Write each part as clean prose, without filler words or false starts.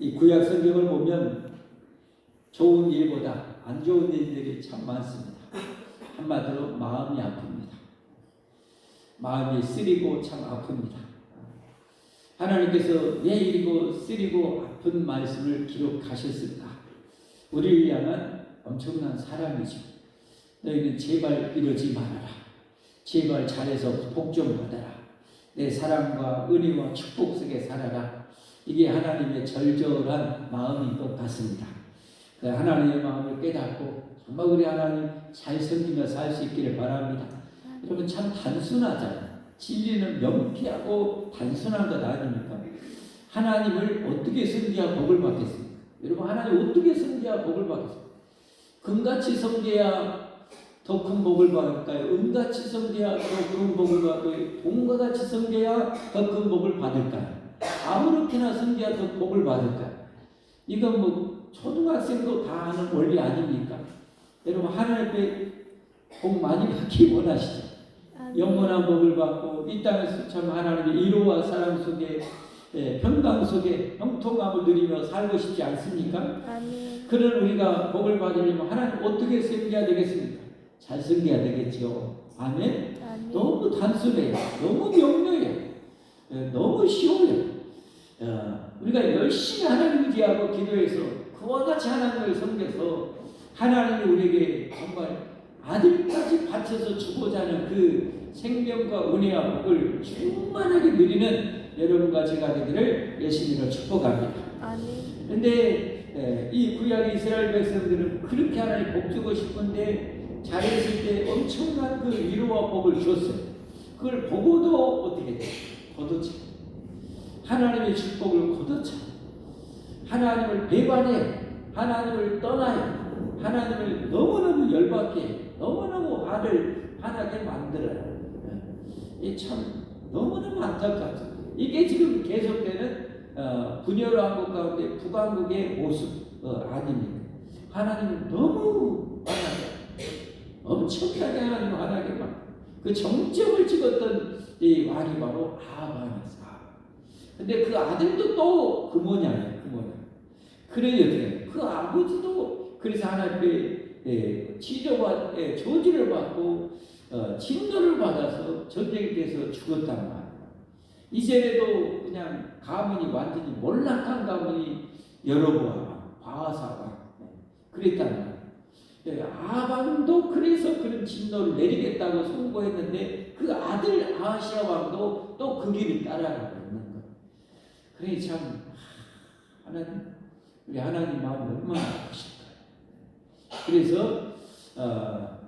이 구약 성경을 보면 좋은 일보다 안 좋은 일들이 참 많습니다. 한마디로 마음이 아픕니다. 마음이 쓰리고 참 아픕니다. 하나님께서 왜 이리고 쓰리고 아픈 말씀을 기록하셨을까? 우리를 향한 엄청난 사랑이죠. 너희는 제발 이러지 말아라. 제발 잘해서 복 좀 받아라. 내 사랑과 은혜와 축복 속에 살아라. 이게 하나님의 절절한 마음인 것 같습니다. 하나님의 마음을 깨닫고 정말 우리 하나님 잘 섬기며 살 수 있기를 바랍니다. 여러분 참 단순하잖아요. 진리는 명쾌하고 단순한 것 아닙니까? 하나님을 어떻게 섬겨야 복을 받겠습니까? 여러분 하나님 어떻게 섬겨야 복을 받겠습니까? 금같이 섬겨야 더 큰 복을 받을까요? 은같이 섬겨야 더 큰 복을 받을까요? 돈과 같이 섬겨야 더 큰 복을 받을까요? 아무렇게나 섬겨야 더 복을 받을까요? 이건 뭐 초등학생도 다 아는 원리 아닙니까? 여러분 하나님께 복 많이 받기 원하시죠? 영원한 복을 받고 이 땅에서 참 하나님의 위로와 사랑 속에 평강 속에 형통함을 누리며 살고 싶지 않습니까? 아멘. 그런 우리가 복을 받으려면 하나님 어떻게 섬겨야 되겠습니까? 잘 섬겨야 되겠죠. 아멘? 아멘. 너무 단순해요. 너무 명료해요. 너무 쉬워요. 우리가 열심히 하나님 의지하고 기도해서 그와 같이 하나님을 섬겨서 하나님이 우리에게 정말 아들까지 바쳐서 주고자 하는 그 생명과 은혜와 복을 충만하게 누리는 여러분과 제가 되기를 예수님으로 축복합니다. 아멘. 그런데 이 구약 이스라엘 백성들은 그렇게 하나님 복 주고 싶은데 잘했을 때 엄청난 그 위로와 복을 줬어요. 그걸 보고도 어떻게 돼요? 걷어차. 하나님의 축복을 걷어차. 하나님을 배반해. 하나님을 떠나요. 하나님을 너무너무 열받게 너무너무 화를 화나게 만들어요. 이 참 너무너무 안타깝죠. 이게 지금 계속되는 분열왕국 가운데 북왕국의 모습 아닙니까? 하나님은 너무 화나게 엄청나게 하나님 화나게 막 그 정점을 찍었던 이 왕이 바로 아합이었어요. 근데 그 아들도 또 그 모양이에요. 그 모양. 그래 그 아버지도 그래서 하나님의 치료와 저주를 받고 진노를 받아서 전쟁에 대해서 죽었단 말이에요. 이제라도 그냥 가문이 완전히 몰락한 가문이 여로보암, 바하사가 그랬단 말이에요. 아합도 그래서 그런 진노를 내리겠다고 선고했는데 그 아들 아하시아 왕도 또 그 길을 따라가고 있는 거예요. 그래 참 하나님 우리 하나님 마음이 얼마나 아프실까요? 그래서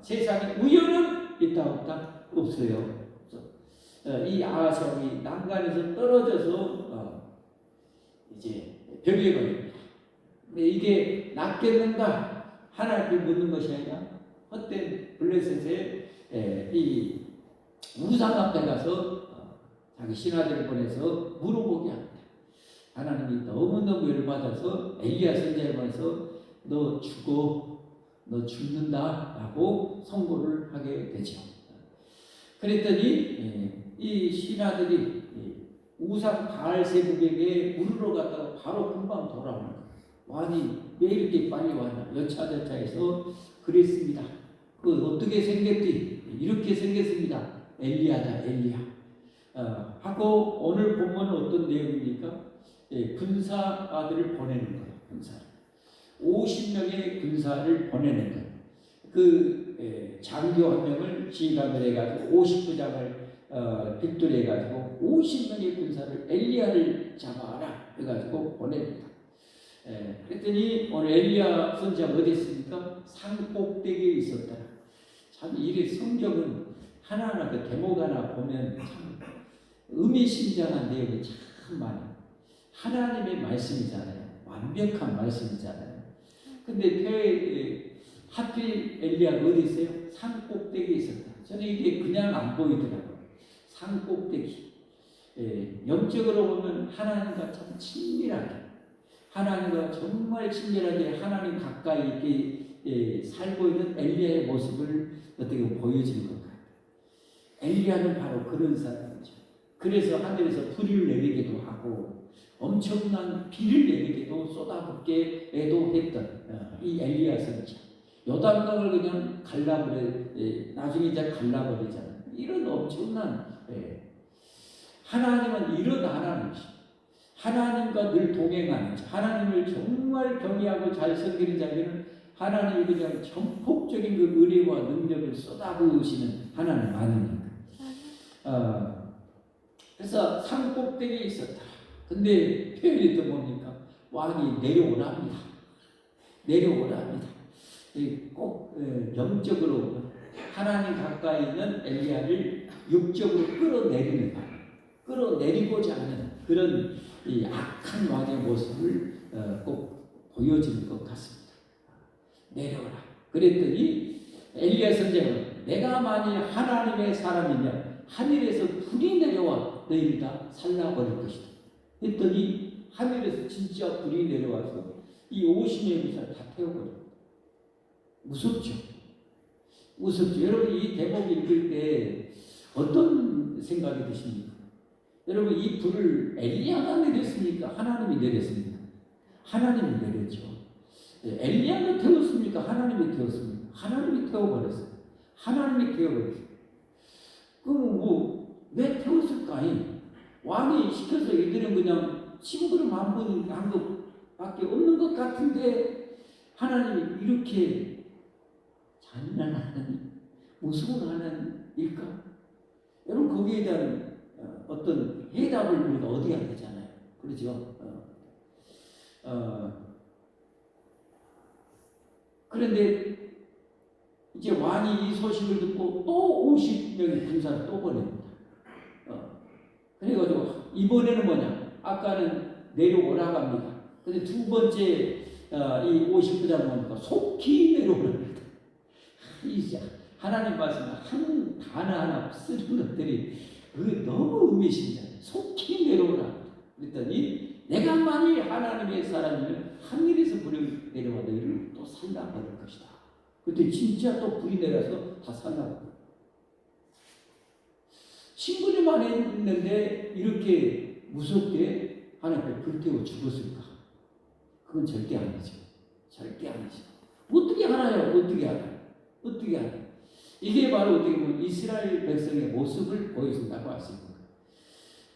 세상에 우연은 있다 없다 없어요. 이 아하시아 왕이 난간에서 떨어져서 이제 벽에 걸립니다. 근데 이게 낫겠는가? 하나님께 묻는 것이 아니라 헛된 블레셋의 이 우상 앞에 가서 자기 신하들을 보내서 물어보게 합니다. 하나님이 너무너무 열받아서 엘리야 선지자를 보내서 너 죽어, 너 죽는다 라고 선고를 하게 되죠. 그랬더니 이 신하들이 우상 바알세북에게 물으러 갔다가 바로 금방 돌아오는 거예요. 왕이 왜 이렇게 빨리 왔나? 여차저차해서 그랬습니다. 그 어떻게 생겼지? 이렇게 생겼습니다. 엘리야다 엘리야. 하고 오늘 본문은 어떤 내용입니까? 군사들을 보내는 거예요. 군사. 50명의 군사를 보내는 거예요. 그 장교 한 명을 지휘관을 해가지고 50부장을 빅돌이 해가지고 50명의 군사를 엘리야를 잡아라 해가지고 보냅니다. 그랬더니 오늘 엘리야 선지자가 어디 있습니까? 산 꼭대기에 있었더라. 참 이게 성경은 하나하나 그 대목 하나 보면 참 의미심장한 내용이 참 많아요. 하나님의 말씀이잖아요. 완벽한 말씀이잖아요. 근데 하필 엘리야가 어디 있어요? 산 꼭대기에 있었다. 저는 이게 그냥 안 보이더라고요. 산 꼭대기. 영적으로 보면 하나님과 참 친밀하게 하나님과 정말 친밀하게 하나님 가까이 이렇게 살고 있는 엘리야의 모습을 어떻게 보여주는 것 같아요. 엘리야는 바로 그런 사람이죠. 그래서 하늘에서 불을 내리기도 하고 엄청난 비를 내리게도 쏟아붓게 했던 이 엘리야 선지자. 요단강을 그냥 나중에 이제 갈라버리잖아요. 이런 엄청난 하나님은 이런 하나님이십니다. 하나님과 늘 동행하는 자, 하나님을 정말 경외하고 잘 섬기는 자에게는 하나님이 그냥 전폭적인 그 은혜와 능력을 쏟아부으시는 하나님 아닙니까? 그래서 산 꼭대기에 있었다. 근데 표현이 또 뭡니까? 왕이 내려오랍니다. 내려오랍니다. 꼭 영적으로 하나님 가까이 있는 엘리야를 육적으로 끌어내리고자 하는 그런 이 악한 왕의 모습을 꼭 보여주는 것 같습니다. 내려오라. 그랬더니 엘리야 선지자는 내가 만일 하나님의 사람이면 하늘에서 불이 내려와 너희를 다 살라버릴 것이다. 했더니 하늘에서 진짜 불이 내려와서 이 50명의 사람 다 태워버립니다. 무섭죠? 무섭죠? 여러분 이 대목 읽을 때 어떤 생각이 드십니까? 여러분 이 불을 엘리야가 내렸습니까? 하나님이 내렸습니까? 하나님이 내렸죠. 엘리야가 태웠습니까? 하나님이 태웠습니까? 하나님이 태워버렸어요. 하나님이 태워버렸어요. 그럼 왜 태웠을까? 왕이 시켜서 이들은 그냥 심부름 한 번 한 것밖에 없는 것 같은데 하나님이 이렇게 잔인한 하나님, 무서운 하나님일까? 여러분 거기에 대한 어떤 해답을 우리가 얻어야 되잖아요. 그렇죠? 그런데 이제 왕이 이 소식을 듣고 또 50명의 군사를 또 보냅니다. 그래가지고 이번에는 뭐냐? 아까는 내려오라고 합니다. 근데 두 번째 이 59장 보니까 속히 내려오랍니다. 이제 하나님 말씀 한 단어 하나 쓰는 것들이 너무 의미심장해요. 속히 내려오라. 그랬더니 내가 만일 하나님의 사람이면 하늘에서 불이 내려와 너희를 또 살라버릴 것이다. 그때 진짜 또 불이 내려서 다 살라버려. 심부름만 했는데 이렇게 무섭게 하나님께 불태워 죽었을까? 그건 절대 아니죠. 절대 아니죠. 어떻게 알아요? 어떻게 알아요? 어떻게 알아요? 이게 바로 어떻게 보면 이스라엘 백성의 모습을 보여준다고 할 수 있습니다.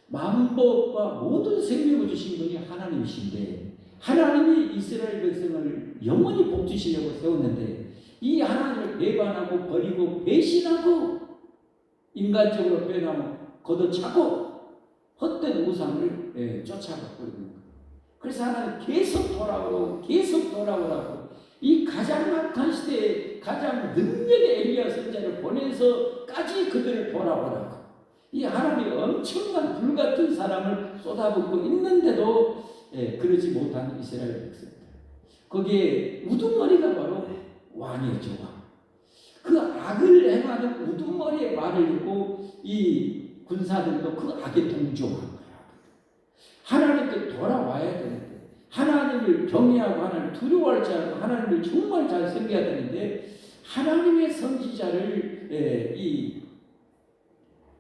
만복과 모든 생명을 주신 분이 하나님이신데 하나님이 이스라엘 백성을 영원히 복주시려고 세웠는데 이 하나님을 배반하고 버리고 배신하고 인간적으로 표현하면 걷어차고 헛된 우상을 쫓아가고 있는 거예요. 그래서 하나님 계속 돌아오라고 이 가장 악한 시대에 가장 능력의 엘리야 선지자를 보내서까지 그들을 돌아보라고 이 하나님이 엄청난 불같은 사람을 쏟아붓고 있는데도 그러지 못한 이스라엘 백성들. 거기에 우두머리가 바로 왕이었죠. 왕. 그 악을 행하는 우두머리의 말을 듣고 이 군사들도 그 악에 동조한 거야. 하나님께 돌아와야 되는데 하나님을 경외하고 하나님을 두려워할 줄 알고 하나님을 정말 잘 섬겨야 되는데 하나님의 선지자를 이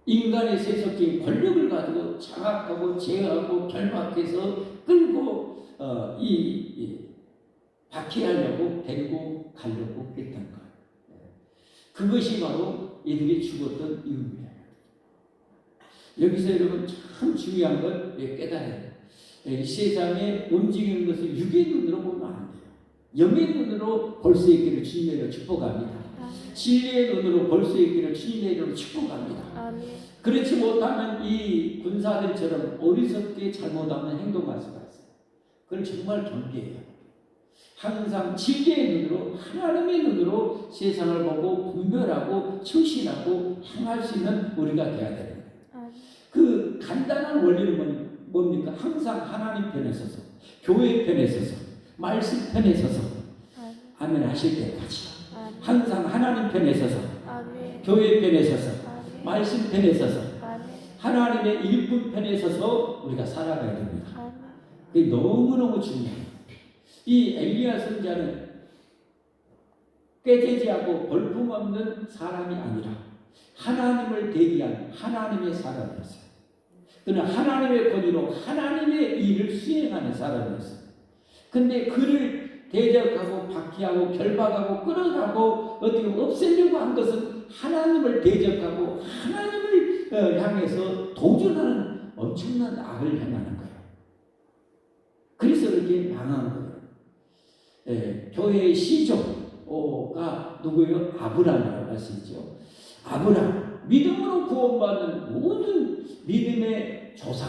인간의 세속적인 권력을 가지고 장악하고 제어하고 결박해서 끌고 박해하려고 데리고 가려고 했던 거예요. 그것이 바로 이들이 죽었던 이유입니다. 여기서 여러분 참 중요한 걸 깨달아야 돼요. 이 세상에 움직이는 것을 육의 눈으로 보면 안 돼요. 영의 눈으로 볼 수 있기를 주님의 이름으로 축복합니다. 진리의 눈으로 볼 수 있기를 주님의 이름으로 축복합니다. 그렇지 못하면 이 군사들처럼 어리석게 잘못하면 행동할 수가 있어요. 그건 정말 경계해요. 항상 진리의 눈으로 하나님의 눈으로 세상을 보고 분별하고 충실하고 향할 수 있는 우리가 되어야 되는 거예요. 그 간단한 원리는 뭡니까? 항상 하나님 편에 서서 교회 편에 서서 말씀 편에 서서 아멘 하실 때까지 항상 하나님 편에 서서 교회 편에 서서 말씀 편에 서서 하나님의 일꾼 편에 서서 우리가 살아가야 됩니다. 그게 너무너무 중요해요. 이 엘리야 선지자는 꾀죄지하고 볼품없는 사람이 아니라 하나님을 대기한 하나님의 사람이었어요. 그는 하나님의 권위로 하나님의 일을 수행하는 사람이었어요. 근데 그를 대적하고 박해하고 결박하고 끌어가고 어떻게 없애려고 한 것은 하나님을 대적하고 하나님을 향해서 도전하는 엄청난 악을 행하는 거예요. 그래서 그렇게 망한 거예요. 교회의 시조가 누구예요? 아브라함이라고 할 수 있죠. 아브라함, 믿음으로 구원받는 모든 믿음의 조상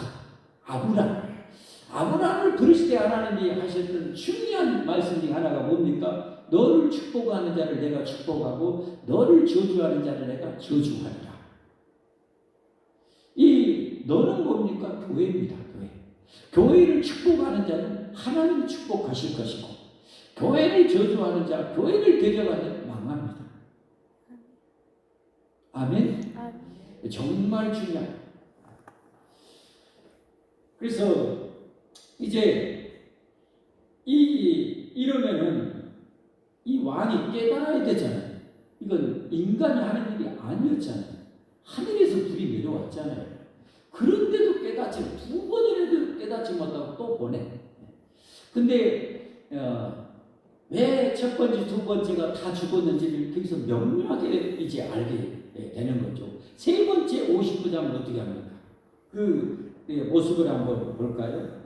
아브라함을 부르실 때 하나님이 하셨던 중요한 말씀 중 하나가 뭡니까? 너를 축복하는 자를 내가 축복하고 너를 저주하는 자를 내가 저주하리라. 이 너는 뭡니까? 교회입니다. 교회를 축복하는 자는 하나님이 축복하실 것이고 교회를 저주하는 자, 교회를 대적하는 자는 망합니다. 아멘? 정말 중요해요. 그래서 이제 이러면은 이 왕이 깨달아야 되잖아요. 이건 인간이 하는 일이 아니었잖아요. 하늘에서 불이 내려왔잖아요. 그런데도 깨닫지, 두 번이라도 깨닫지 못하고 또 보내. 근데 왜 첫 번째, 두 번째가 다 죽었는지를 거기서 명료하게 이제 알게 되는 거죠. 세 번째 59장은 어떻게 합니까? 그 모습을 한번 볼까요?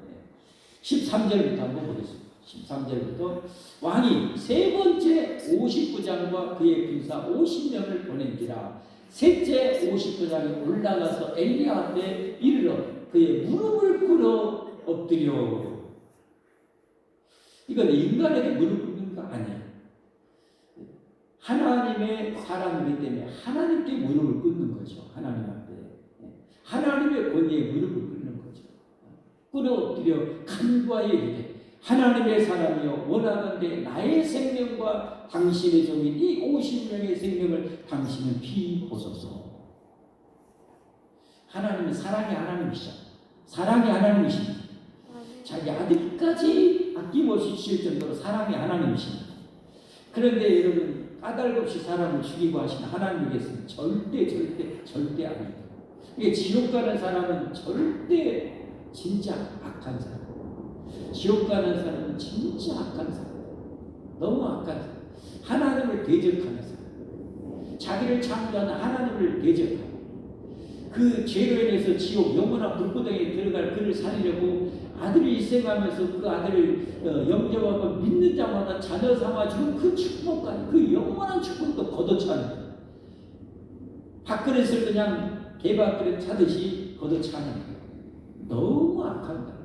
13절부터 한번 보겠습니다. 13절부터 왕이 세 번째 59장과 그의 군사 50명을 보낸지라 셋째 59장에 올라가서 엘리야 앞에 이르러 그의 무릎을 꿇어 엎드려. 이건 인간에게 무릎 꿇는 거 아니에요. 하나님의 사람이기 때문에 하나님께 무릎을 꿇는 거죠. 하나님 앞에. 하나님의 권위에 무릎을 꿇는 거죠. 꿇어 엎드려 간구하여 이르되 하나님의 사람이여 원하건대 나의 생명과 당신의 종인 이 50명의 생명을 당신은 피보소서. 하나님은 사랑의 하나님이시죠. 사랑의 하나님이십니다. 자기 아들까지 아낌없이 주실 정도로 사랑의 하나님이십니다. 그런데 여러분 까닭없이 사람을 죽이고 하시는 하나님이겠으면 절대 아닙니다. 이게 지옥 가는 사람은 절대 진짜 악한 사람. 지옥 가는 사람은 진짜 악한 사람. 너무 악한 사람. 하나님을 대적하는 사람. 자기를 창조하는 하나님을 대적하는 그 죄로 인해서 지옥 영원한 불구덩이에 들어갈 그를 살리려고 아들을 희생하면서 그 아들을 영접하고 믿는 자마다 자녀 삼아주는 그 축복까지 그 영원한 축복도 걷어차는 거예요. 밥그릇을 그냥 개밥그릇 차듯이 걷어차는 거예요. 너무 악한 거예요.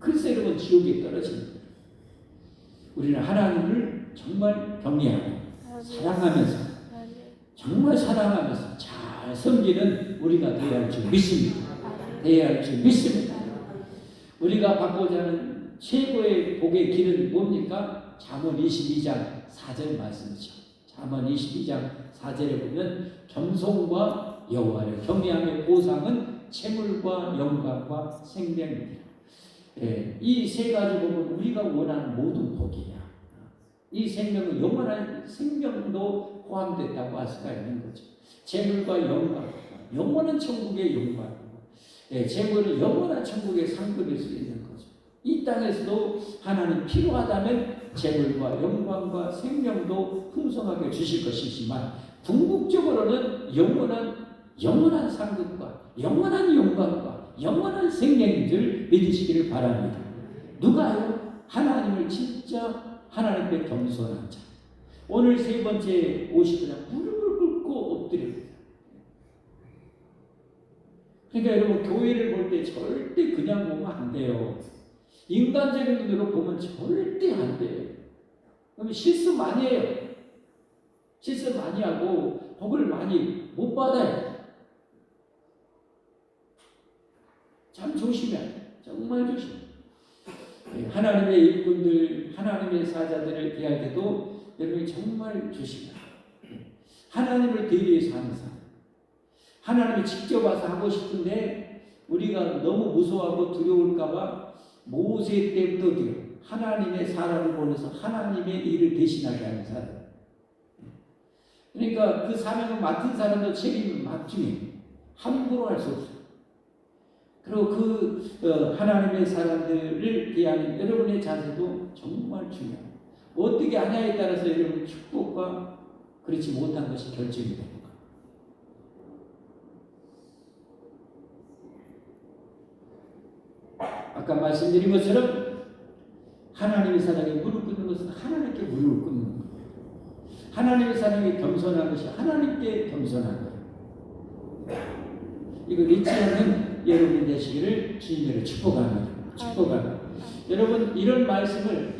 글쎄 여러분 지옥에 떨어집니다. 우리는 하나님을 정말 경외하고 사랑하면서 정말 사랑하면서 잘 섬기는 우리가 되어야 할 줄 믿습니다. 되어야 할 줄 믿습니다. 우리가 받고자 하는 최고의 복의 길은 뭡니까? 잠언 22장 4절 말씀이죠. 잠언 22장 4절에 보면 겸손과 여호와를 경외함의 보상은 채물과 영광과 생명입니다. 이 세 가지 보면 우리가 원하는 모든 복이야. 이 생명은 영원한 생명도 포함됐다고 할 수가 있는 거죠. 재물과 영광, 영원한 천국의 영광, 재물은 영원한 천국의 상급일 수 있는 거죠. 이 땅에서도 하나님 필요하다면 재물과 영광과 생명도 풍성하게 주실 것이지만 궁극적으로는 영원한 상급과 영원한 영광과 영원한 생명인 줄 믿으시기를 바랍니다. 누가요? 하나님을 진짜 하나님께 겸손한 자. 오늘 세 번째 59장 무릎을 꿇고 엎드립니다. 그러니까 여러분 교회를 볼 때 절대 그냥 보면 안 돼요. 인간적인 눈으로 보면 절대 안 돼요. 그러면 실수 많이 해요. 실수 많이 하고 복을 많이 못 받아요. 참 조심해야 돼요. 정말 조심해야 돼요. 하나님의 일꾼들, 하나님의 사자들을 대할 때도 여러분이 정말 조심해야 돼요. 하나님을 대리해서 하는 사람. 하나님이 직접 와서 하고 싶은데 우리가 너무 무서워하고 두려울까봐 모세 때부터 하나님의 사람을 보내서 하나님의 일을 대신하게 하는 사람. 그러니까 그 사명을 맡은 사람도 책임을 맡으면 함부로 할 수 없어요. 그리고 하나님의 사람들을 대하는 여러분의 자세도 정말 중요합니다. 어떻게 하냐에 따라서 여러분 축복과 그렇지 못한 것이 결정이 됩니다. 아까 말씀드린 것처럼 하나님의 사랑에 무릎 꿇는 것은 하나님께 무릎을 꿇는 거예요. 하나님의 사랑에 겸손한 것이 하나님께 겸손한 거예요. 이걸 잊지 않는 여러분이 되시기를 주님으로 축복합니다. 축복합니다. 여러분 이런 말씀을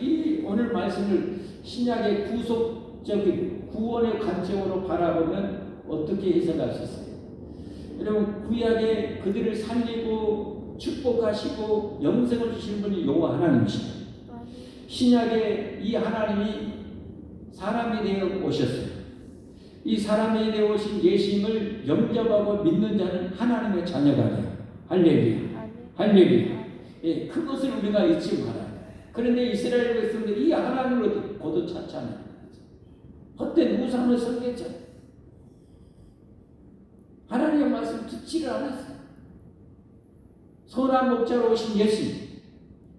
오늘 말씀을 신약의 구속적인 구원의 관점으로 바라보면 어떻게 해석할 수 있어요? 여러분 구약에 그들을 살리고 축복하시고 영생을 주시는 분이 여호와 하나님이시죠. 신약에 이 하나님이 사람이 되어 오셨어요. 이 사람이 되어 오신 예수님을 영접하고 믿는 자는 하나님의 자녀가 돼요. 할렐루야. 할렐루야. 예, 그것을 우리가 잊지 말아요. 그런데 이스라엘 백성들이 이 하나님을 고도 찾지 않아요. 헛된 우상을 섬겼죠. 하나님의 말씀 듣지를 않았어요. 선한 목자로 오신 예수님,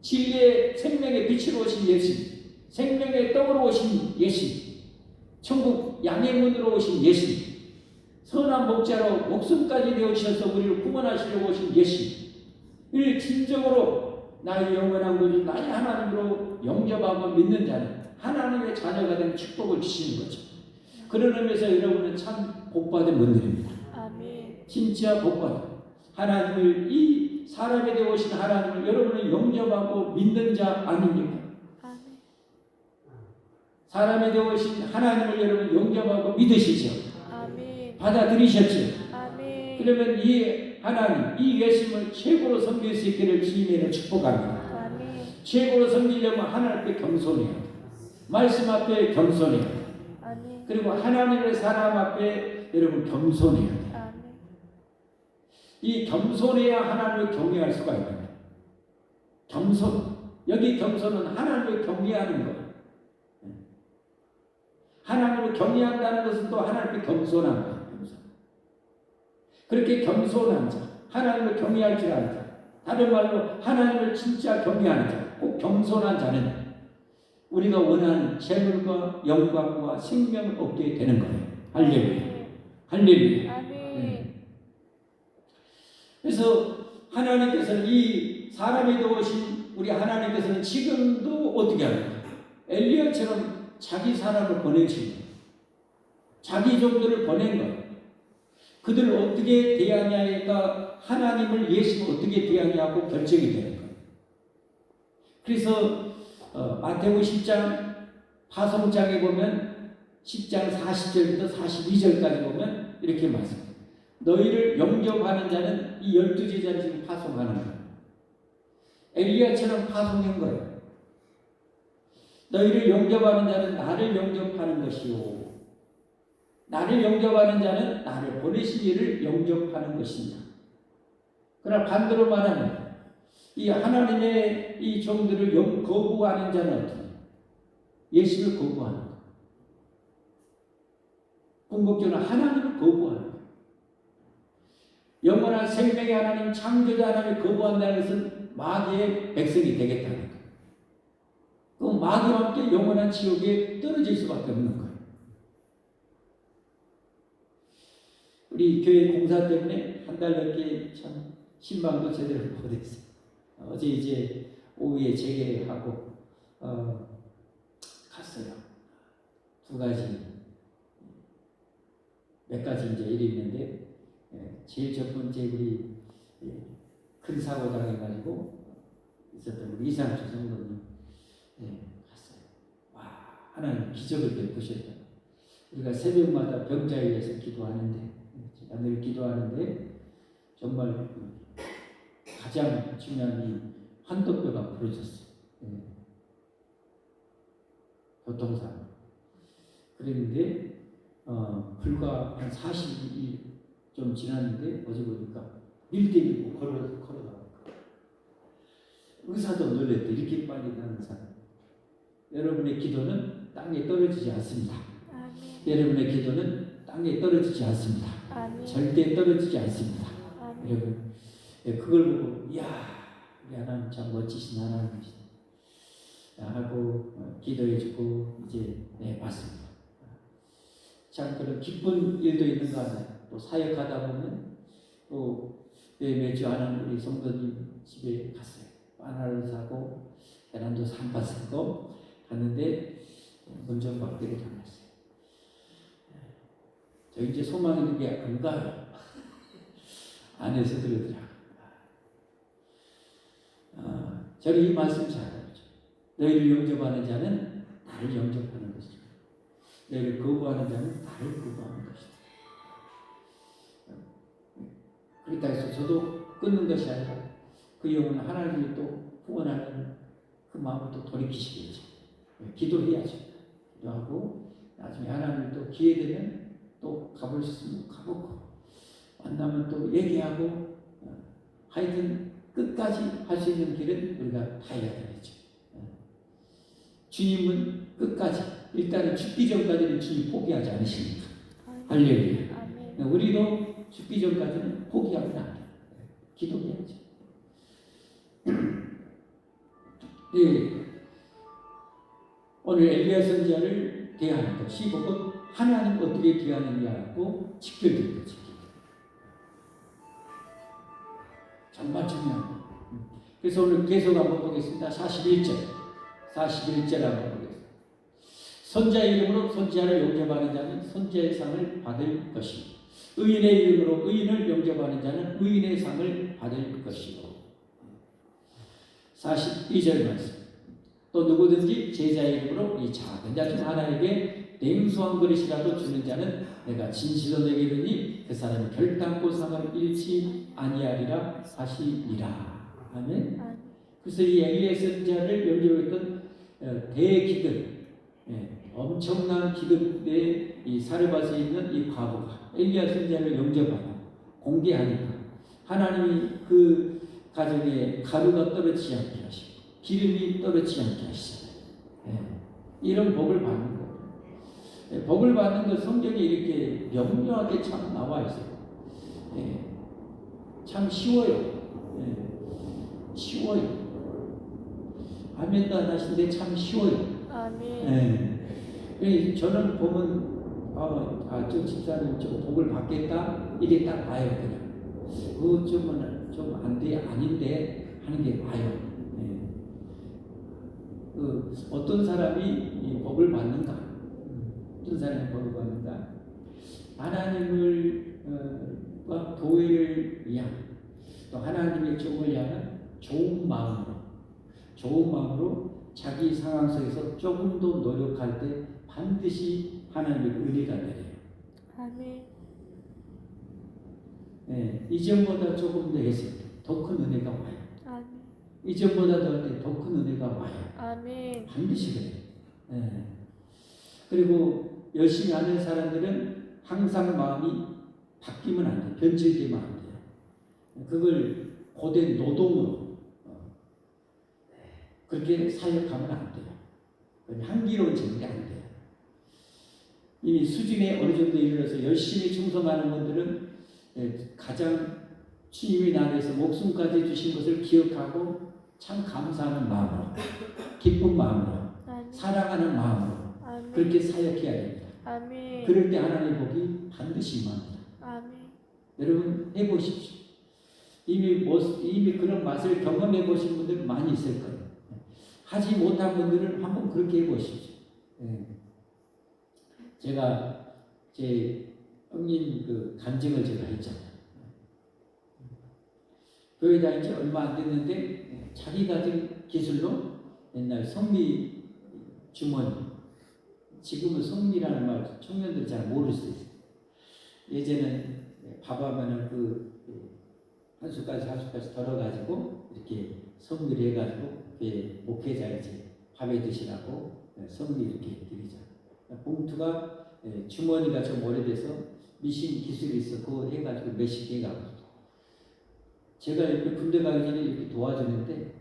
진리의 생명의 빛으로 오신 예수님, 생명의 떡으로 오신 예수님, 천국 양의 문으로 오신 예수님, 선한 목자로 목숨까지 되어주셔서 우리를 구원하시려고 오신 예수님을 진정으로 나의 영원한 구주, 나의 하나님으로 영접하고 믿는 자는 하나님의 자녀가 된 축복을 주시는 거죠. 그런 의미에서 여러분은 참 복받은 분들입니다. 진짜 복받은 하나님을 이 사람에 되어 오신 하나님을 여러분은 영접하고 믿는 자 아닙니까? 사람에 되어 오신 하나님을 여러분 영접하고 믿으시죠? 받아들이셨죠? 그러면 이 하나님, 이 예수님을 최고로 섬길 수 있기를 주님의 축복합니다. 최고로 섬기려면 하나님 앞에 겸손해야 돼. 말씀 앞에 겸손해야 돼. 그리고 하나님의 사람 앞에 여러분 겸손해야 돼. 이 겸손해야 하나님을 경외할 수가 있는 겸손. 여기 겸손은 하나님을 경외하는 거예요. 하나님을 경외한다는 것은 또 하나님께 겸손한 거예요. 그렇게 겸손한 자, 하나님을 경외할 줄 아는 자, 다른 말로 하나님을 진짜 경외하는 자, 꼭 겸손한 자는 우리가 원하는 재물과 영광과 생명을 얻게 되는 거예요. 할렐루야. 할렐루야. 그래서 하나님께서는 이 사람이 되어오신 우리 하나님께서는 지금도 어떻게 합니까? 엘리야처럼 자기 사람을 보내신 거예요. 자기 종들을 보낸 거예요. 그들을 어떻게 대하냐가 하나님을 예수를 어떻게 대하냐고 결정이 되는 거예요. 그래서 마태복음 10장 파송장에 보면 10장 40절부터 42절까지 보면 이렇게 말씀합니다. 너희를 영접하는 자는 이 12제자를 지금 파송하는 거예요. 엘리야처럼 파송한 거예요. 너희를 영접하는 자는 나를 영접하는 것이요. 나를 영접하는 자는 나를 보내신 이를 영접하는 것입니다. 그러나 반대로 말하면 이 하나님의 이 종들을 거부하는 자는 어떻게? 예수를 거부하는 거예요. 궁극적으로 하나님을 거부하는 거예요. 영원한 생명의 하나님, 창조자 하나님을 거부한다는 것은 마귀의 백성이 되겠다는 거예요. 그럼 마귀와 함께 영원한 지옥에 떨어질 수밖에 없는 거예요. 우리 교회 공사 때문에 한 달 넘게 참 신방도 제대로 못했어요. 어제 이제 오후에 재개하고 갔어요. 두 가지, 몇 가지 이제 일이 있는데 제일 첫 번째 우리 큰 사고 당해가지고 있었던 우리 이상주 성도님 갔어요. 와, 하나님 기적을 베푸셨다. 우리가 새벽마다 병자에 의해서 기도하는데 제가 늘 기도하는데 정말 가장 중요한 이 환도뼈가 부러졌어요. 교통사고. 그랬는데 불과 한 40일이 좀 지났는데 어제 보니까 밀대밀고 걸어가고 의사도 놀랬대. 이렇게 빨리 나는 사람. 여러분의 기도는 땅에 떨어지지 않습니다. 여러분의 기도는 땅에 떨어지지 않습니다. 절대 떨어지지 않습니다. 여러분 그걸 보고 이야 우리 하나님 참 멋지신 하나님이시다 하고 기도해주고 이제 봤습니다. 참 그런 기쁜 일도 있는 거 같아요. 또 사역하다 보면 또 매주 하는 우리 성도님 집에 갔어요. 바나나를 사고 계란도 삼바 사고 갔는데 문전박대를 당했어요. 저 이제 소망 있는 게 안 가요. 안에서 그러더라고요. 저는 이 말씀 잘 알죠. 너희를 영접하는 자는 나를 영접하는 것이다. 너희를 거부하는 자는 나를 거부하는 것이다. 그렇다 해서 저도 끊는 것이 아니라 그 영혼은 하나님이 또 후원하는 그 마음을 또 돌이키시겠죠. 기도해야죠. 기도하고 나중에 하나님이 또 기회 되면 또 가볼 수 있으면 가보고 만나면 또 얘기하고 하여튼 끝까지 할 수 있는 길은 우리가 타야 되겠죠. 주님은 끝까지 일단은 죽기 전까지는 주님 포기하지 않으십니다. 할렐루야. 우리도 죽기 전까지는 포기하면 안 돼요. 기도해야죠. 네. 오늘 엘리야 선지자를 대하는 것 15번 하나님 어떻게 대하느냐고 직결된 거죠. 정말 중요한 거. 그래서 오늘 계속 한번 보겠습니다. 41절 한번 보겠습니다. 선지자의 이름으로 선지자를 영접하는 자는 선지자의 상을 받을 것이고 의인의 이름으로 의인을 영접하는 자는 의인의 상을 받을 것이고 42절 말씀 또 누구든지 제자의 이름으로 이 작은 자 중 하나에게 냉수한 그릇이라도 주는 자는 내가 진실로 내게 이르니 그 사람이 결단코 상을 잃지 아니하리라 하시니라. 아멘. 그래서 이 엘리야 선지자를 영접했던 대기근 엄청난 기근의 이 사르밧에 있는 이 과부가 엘리야 선지자를 영접하고 공개하니까 하나님이 그 가정에 가루가 떨어지지 않게 하시고 기름이 떨어지지 않게 하시잖아요. 이런 복을 받는 거예요. 복을 받는 것 성경에 이렇게 명료하게 참 나와 있어요. 참 쉬워요. 쉬워요. 아멘도 안 하시는데 참 쉬워요. 아멘. 저는 보면 저 집사님 좀 복을 받겠다 이게 딱 와요. 그냥 그 좀 안 돼 아닌데 하는 게 와요. 어떤 사람이 이 복을 받는가? 어떤 사람이 복을 받는가? 하나님을 교회를 위한 또 하나님의 종을 향한 좋은 마음으로 자기 상황 속에서 조금 더 노력할 때 반드시 하나님의 은혜가 내려요. 아멘. 이전보다 조금 더 했을 때 더 큰 은혜가 와요. 아멘. 이전보다 더 할 때 더 큰 은혜가 와요. 아멘. 반드시 그래요. 그리고 열심히 하는 사람들은 항상 마음이 바뀌면 안 돼요. 변질되면 안 돼요. 그걸 고된 노동으로 그렇게 사역하면 안 돼요. 향기로운 재물이 안 돼요. 이미 수준에 어느 정도 이르러서 열심히 충성하는 분들은 가장 주님이 나에서 목숨까지 주신 것을 기억하고 참 감사하는 마음으로 기쁜 마음으로 사랑하는 마음으로 그렇게 사역해야 됩니다. 아멘. 그럴 때 하나님의 복이 반드시 임합니다. 아멘. 여러분 해보십시오. 이미 그런 맛을 경험해 보신 분들 많이 있을 거예요. 하지 못한 분들은 한번 그렇게 해보십시오. 제가 제 형님 그 간증을 제가 했잖아요. 교회 다닌 지 얼마 안 됐는데 자기 가진 기술로 옛날 성미 주머니, 지금은 성미라는 말 청년들이 잘 모를 수 있어요. 예전에는 밥하면은 한 숟갈씩 덜어가지고 이렇게 성미를 해가지고 목회자 이제 밥에 드시라고 성미 이렇게 드리죠. 봉투가 주머니가 좀 오래돼서 미신 기술이 있어 그거 해가지고 몇십 개가 제가 이렇게 군대 가기 전에 이렇게 도와주는데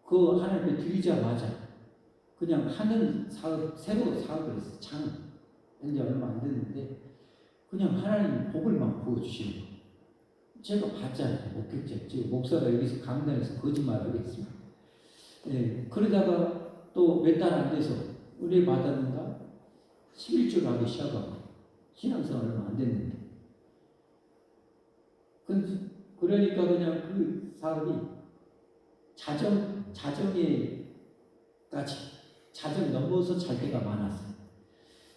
그거 하나님께 드리자마자 그냥 하는 사업, 새로 사업을 했어요. 장 현재 얼마 안 됐는데 그냥 하나님 복을 막 부어주시는 거예요. 제가 봤잖아요. 목격자. 지금 목사가 여기서 강단에서 거짓말하겠습니다. 예, 그러다가 또 몇 달 안 돼서 은혜 받았는가 11주 하기 시작하고 신앙생활 얼마 안 됐는데 그러니까 그냥 그 사람이 자정 넘어서 잘 때가 많았어요.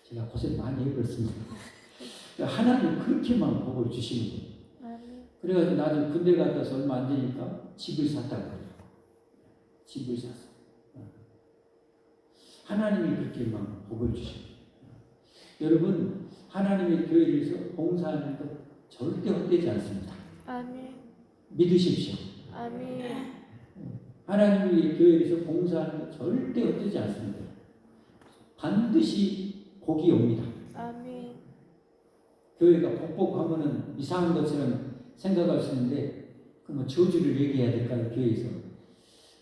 제가 고생 많이 해버렸습니다. 하나님 그렇게만 복을 주시는 거예요. 그래가지고 나중에 군대 갔다 와서 얼마 안 되니까 집을 샀다고 그래요. 집을 샀어. 하나님이 그렇게만 복을 주시는 거예요. 여러분, 하나님의 교회를 위해서 봉사하는 것 절대 헛되지 않습니다. 아멘. 믿으십시오. 아멘. 하나님의 교회에서 봉사하는 것 절대 헛되지 않습니다. 반드시 복이 옵니다. 아멘. 교회가 복복하면은 이상한 것처럼 생각할 수 있는데 그러면 저주를 얘기해야 될까요? 교회에서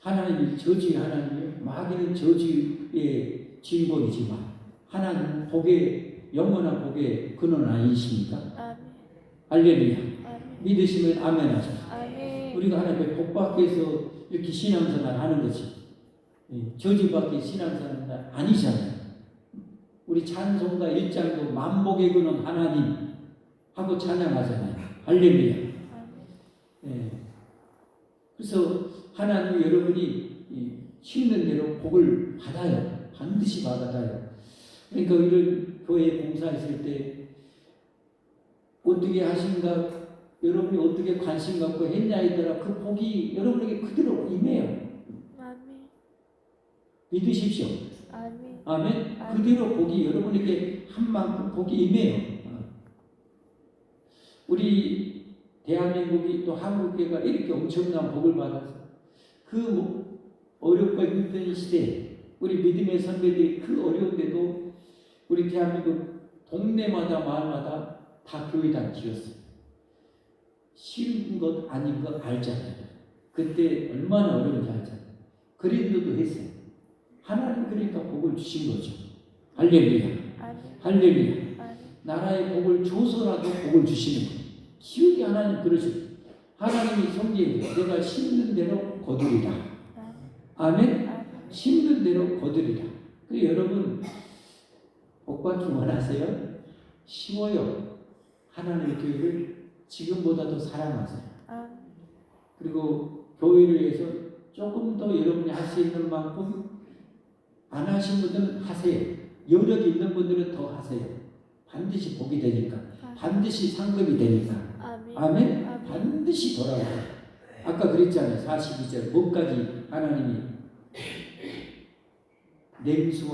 하나님이 저주의 하나님이요 마귀는 저주의 주인공이지만 하나님은 복의 영원한 복의 근원 아니십니까? 아멘. 할렐루야. 아멘. 믿으시면 아멘 하세요. 아멘. 우리가 하나님의 복받기 위해서 이렇게 신앙생활 하는 거지 저주받기 신앙생활 아니잖아요. 우리 찬송가 1장도 만복의 근원 하나님 하고 찬양하잖아요. 할렐루야. 예. 그래서 하나님 여러분이 심는 대로 복을 받아요. 반드시 받아요. 그러니까 이런 교회 봉사했을 때 어떻게 하신가 여러분이 어떻게 관심 갖고 했냐에 따라 그 복이 여러분에게 그대로 임해요. 아멘. 믿으십시오. 아멘. 아멘. 그대로 복이 여러분에게 한 만큼 복이 임해요. 우리 대한민국이 또 한국교회가 이렇게 엄청난 복을 받아서 그 어렵고 힘든 시대에 우리 믿음의 선배들이 그 어려운데도 우리 대한민국 동네마다 마을마다 다 교회당 지었어요. 쉬운 것 아닌 거 알잖아요. 그때 얼마나 어려운지 알잖아요. 그린도도 했어요. 하나님 그러니까 복을 주신 거죠. 할렐루야. 할렐루야. 나라의 복을 줘서라도 복을 주시는 거예요. 기억이 하나님 그러죠. 하나님이 성경에 내가 심는 대로 거두리라. 아멘. 심는 대로 거두리라. 그래서 여러분 복받기 원하세요? 쉬워요. 하나님의 교회를 지금보다도 사랑하세요. 그리고 교회를 위해서 조금 더 여러분이 할 수 있는 만큼 안 하신 분들은 하세요. 여력이 있는 분들은 더 하세요. 반드시 복이 되니까. 반드시 상급이 되니까. 아멘. 반드시 돌아와요. 아까 그랬잖아요. 42절 뭐까지 하나님이 냉수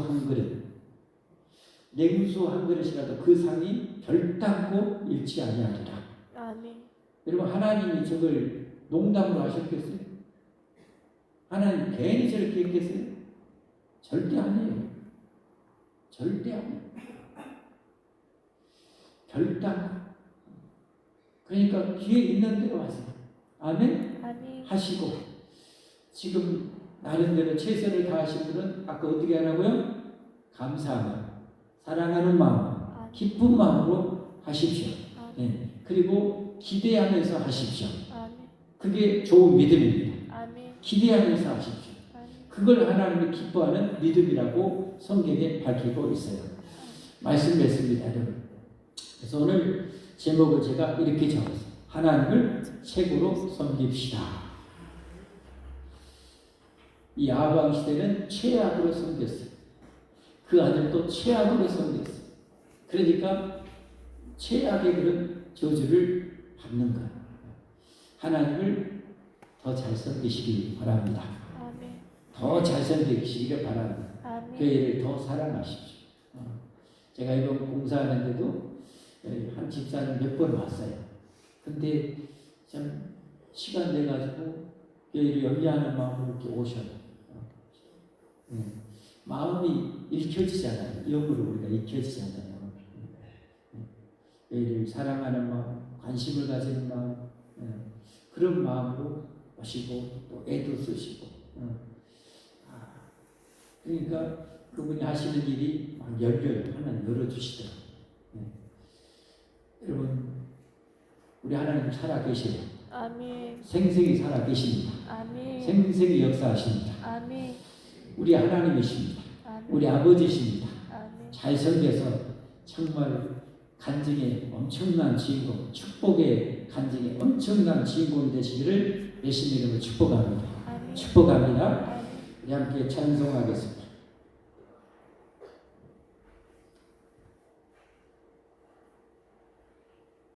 한 그릇이라도 그 상이 결단코 잃지 아니하리라. 아멘. 여러분 하나님이 저걸 농담으로 하셨겠어요? 하나님 괜히 저렇게 했겠어요? 절대 아니에요. 절대 아니에요. 결단. 그러니까 기회 있는 대로 하세요. 아멘? 아멘. 하시고 지금 나름대로 최선을 다하신 분은 아까 어떻게 하라고요? 감사하며 사랑하는 마음, 기쁜 마음으로 하십시오. 네. 그리고 기대하면서 하십시오. 그게 좋은 믿음입니다. 기대하면서 하십시오. 그걸 하나님이 기뻐하는 믿음이라고 성경에 밝히고 있어요. 말씀 맺습니다, 여러분. 그래서 오늘 제목을 제가 이렇게 적었어요. 하나님을 최고로 섬깁시다. 이 아방 시대는 최악으로 섬겼어요. 그 아들도 최악으로 섬겼어요. 그러니까 최악의 그런 저주를 받는 거예요. 하나님을 더 잘 섬기시기 바랍니다. 더 잘 섬기시기를 바랍니다. 교회를 더 사랑하십시오. 제가 이번 봉사하는데도 한 집사님 몇 번 왔어요. 근데 참 시간 내가지고 교회를 염려하는 마음으로 이렇게 오셔요. 마음이 읽혀지잖아요. 영으로 우리가 읽혀지잖아요. 교회를 사랑하는 마음, 관심을 가지는 마음, 그런 마음으로 오시고 또 애도 쓰시고. 그러니까 그분이 하시는 일이 막 열려요. 하나님 열어주시더라고요. 여러분 우리 하나님 살아 계시고 아멘. 생생히 살아 계십니다. 아멘. 생생히 역사하십니다. 아멘. 우리 하나님이십니다. 아멘. 우리 아버지십니다. 아멘. 잘 섬겨서 정말 간증의 엄청난 주인공, 축복의 간증의 엄청난 주인공이 되시기를 예수님 이름으로 축복합니다. 아멘. 축복합니다. 아멘. 우리 함께 찬송하겠습니다.